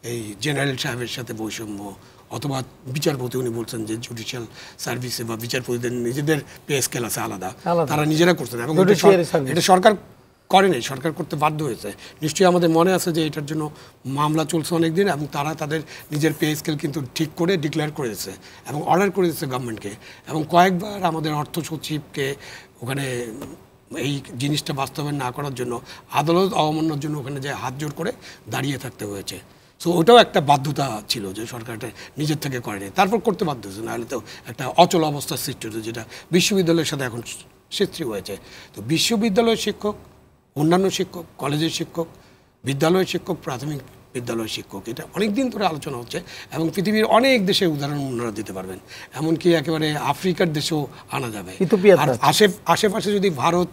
এই জেনারেল সাহেবের সাথে বৈষম্য, অথবা বিচারপতি উনি বলছেন যে জুডিশিয়াল সার্ভিসে বা বিচারপতিদের নিজেদের পে স্কেল আছে আলাদা, তারা নিজেরা করছেন এবং এটা সরকার করেনি, সরকার করতে বাধ্য হয়েছে। নিশ্চয়ই আমাদের মনে আছে যে এটার জন্য মামলা চলছে অনেক দিন, এবং তারা তাদের নিজের পে স্কেল কিন্তু ঠিক করে ডিক্লেয়ার করে দিয়েছে এবং অর্ডার করে দিয়েছে গভর্নমেন্টকে, এবং কয়েকবার আমাদের অর্থ সচিবকে ওখানে এই জিনিসটা বাস্তবায়ন না করার জন্য আদালত অবমাননার জন্য ওখানে যে হাত জোর করে দাঁড়িয়ে থাকতে হয়েছে। সো ওটাও একটা বাধ্যতা ছিল যে সরকারটা নিজের থেকে করেনি, তারপর করতে বাধ্য হয়েছে, নাহলে তো একটা অচল অবস্থার সৃষ্টি হতো, যেটা বিশ্ববিদ্যালয়ের সাথে এখন সৃষ্টি হয়েছে। তো বিশ্ববিদ্যালয়ের শিক্ষক, অন্যান্য শিক্ষক, কলেজের শিক্ষক, বিদ্যালয়ের শিক্ষক, প্রাথমিক বিদ্যালয়ের শিক্ষক, এটা অনেক দিন ধরে আলোচনা হচ্ছে এবং পৃথিবীর অনেক দেশে উদাহরণ ওনারা দিতে পারবেন, এমনকি একেবারে আফ্রিকার দেশেও আনা যাবে। আর আশেপাশে যদি ভারত,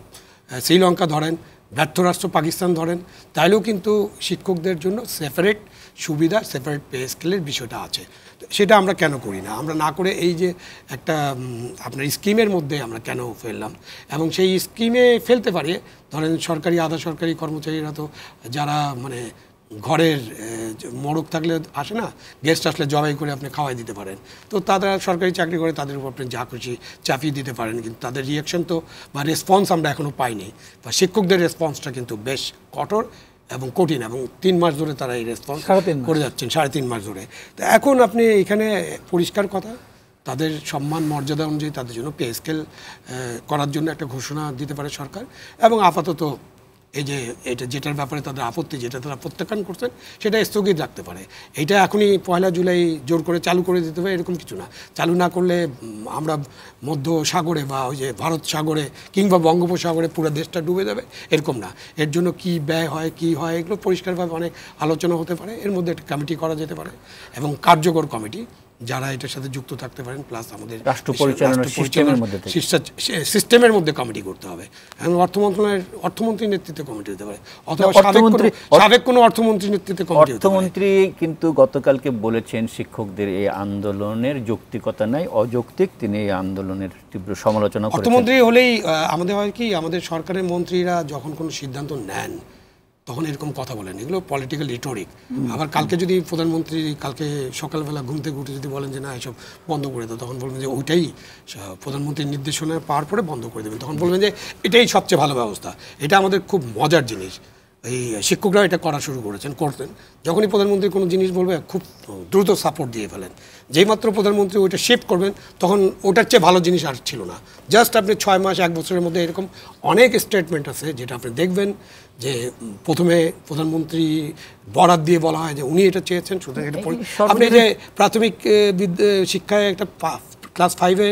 শ্রীলঙ্কা ধরেন, ব্যর্থ রাষ্ট্র পাকিস্তান ধরেন, তাইলেও কিন্তু শিক্ষকদের জন্য সেপারেট সুবিধা, সেপারেট পে স্কেলের বিষয়টা আছে। সেটা আমরা কেন করি না? আমরা না করে এই যে একটা আপনার স্কিমের মধ্যে আমরা কেন ফেললাম, এবং সেই স্কিমে ফেলতে পারি ধরেন সরকারি আধা সরকারি কর্মচারীরা তো যারা মানে ঘরের মোড়ক থাকলে আসে না, গেস্ট আসলে জবাই করে আপনি খাওয়াই দিতে পারেন, তো তারা সরকারি চাকরি করে, তাদের উপর আপনি যা খুশি চাপিয়ে দিতে পারেন, কিন্তু তাদের রিয়াকশন তো বা রেসপন্স আমরা এখনও পাইনি। বা শিক্ষকদের রেসপন্সটা কিন্তু বেশ কঠোর এবং কঠিন, এবং 3 মাস ধরে তারা এই রেসপন্স করে যাচ্ছেন, 3.5 মাস ধরে। তো এখন আপনি এখানে পরিষ্কার কথা, তাদের সম্মান মর্যাদা অনুযায়ী তাদের জন্য পে স্কেল করার জন্য একটা ঘোষণা দিতে পারে সরকার, এবং আপাতত এই যে এটা যেটার ব্যাপারে তাদের আপত্তি, যেটা তারা প্রত্যাখ্যান করছেন, সেটা স্থগিত রাখতে পারে। এটা এখনই 1 জুলাই জোর করে চালু করে দিতে হবে এরকম কিছু না। চালু না করলে আমরা মধ্য সাগরে বা ওই যে ভারত সাগরে কিংবা বঙ্গোপসাগরে পুরো দেশটা ডুবে যাবে, এরকম না। এর জন্য কি ব্যয় হয়, কি হয়, এগুলো পরিষ্কারভাবে অনেক আলোচনা হতে পারে। এর মধ্যে একটা কমিটি করা যেতে পারে, এবং কার্যকর কমিটি যারা এটার সাথে যুক্ত থাকতে পারেন, প্লাস আমাদের রাষ্ট্র পরিচালনার সিস্টেমের মধ্যে কমিটি করতে হবে। এবং অর্থমন্ত্রীর নেতৃত্বে কমিটি হতে পারে, অথবা সাবেক কোনো অর্থমন্ত্রীর নেতৃত্বে কমিটি হতে পারে। অর্থমন্ত্রী কিন্তু গতকালকে বলেছেন শিক্ষকদের এই আন্দোলনের যৌক্তিকতা নাই, অযৌক্তিক। তিনি এই আন্দোলনের তীব্র সমালোচনা করেছেন। অর্থমন্ত্রী হলেই আমাদের হয় কি, আমাদের সরকারের মন্ত্রীরা যখন কোনো সিদ্ধান্ত নেন তখন এরকম কথা বলেন, এগুলো পলিটিক্যাল রিটোরিক। আবার কালকে যদি প্রধানমন্ত্রী কালকে সকালবেলা ঘুম থেকে উঠে যদি বলেন যে না এসব বন্ধ করে দাও, তখন বলবেন যে ওইটাই প্রধানমন্ত্রীর নির্দেশনা পাওয়ার পরে বন্ধ করে দেবেন, তখন বলবেন যে এটাই সবচেয়ে ভালো ব্যবস্থা। এটা আমাদের খুব মজার জিনিস। এই শিক্ষকরা এটা করা শুরু করতেন, যখনই প্রধানমন্ত্রী কোনো জিনিস বলবে খুব দ্রুত সাপোর্ট দিয়ে ফেলেন। যেইমাত্র প্রধানমন্ত্রী ওইটা শিফট করবেন, তখন ওটার চেয়ে ভালো জিনিস আর ছিল না। জাস্ট আপনি 6 মাস 1 বছরের মধ্যে এরকম অনেক স্টেটমেন্ট আছে যেটা আপনি দেখবেন যে প্রথমে প্রধানমন্ত্রী বরাত দিয়ে বলা হয় যে উনি এটা চেয়েছেন, সুতরাং এটা আপনি যে প্রাথমিক শিক্ষায় একটা ক্লাস 5-এ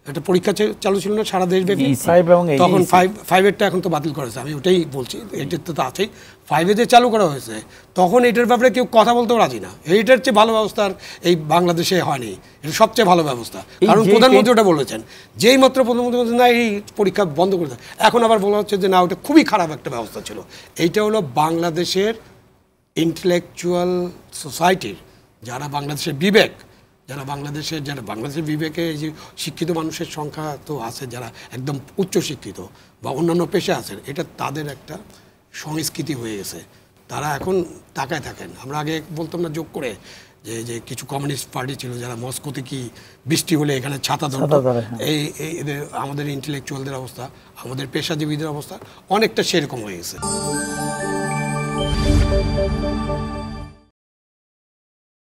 একটা পরীক্ষা চালু ছিল না সারা দেশব্যাপী, তখন 5-এরটা এখন তো বাতিল করেছে। আমি ওটাই বলছি, এটার তো আছেই। 5-এ যে চালু করা হয়েছে তখন এটার ব্যাপারে কেউ কথা বলতেও রাজি না। এইটার চেয়ে ভালো ব্যবস্থা আর এই বাংলাদেশে হয়নি, এটা সবচেয়ে ভালো ব্যবস্থা। কারণ প্রধানমন্ত্রী ওটা বলেছেন, যেই মাত্র প্রধানমন্ত্রী বলছেন না এই পরীক্ষা বন্ধ করে দেয়, এখন আবার বলা হচ্ছে যে না ওটা খুবই খারাপ একটা ব্যবস্থা ছিল। এইটা হলো বাংলাদেশের ইন্টেলেকচুয়াল সোসাইটির যারা বাংলাদেশের বিবেক, যারা বাংলাদেশের বিবেকে এই যে শিক্ষিত মানুষের সংখ্যা তো আছে, যারা একদম উচ্চ শিক্ষিত বা অন্যান্য পেশা আছেন, এটা তাদের একটা সংস্কৃতি হয়ে গেছে। তারা এখন তাকায় থাকেন। আমরা আগে বলতাম না যোগ করে যে কিছু কমিউনিস্ট পার্টি ছিল যারা মস্কোতে কি বৃষ্টি হলে এখানে ছাতা ধরতো, এই আমাদের ইন্টেলেকচুয়ালদের অবস্থা, আমাদের পেশাজীবীদের অবস্থা অনেকটা সেরকম হয়ে গেছে।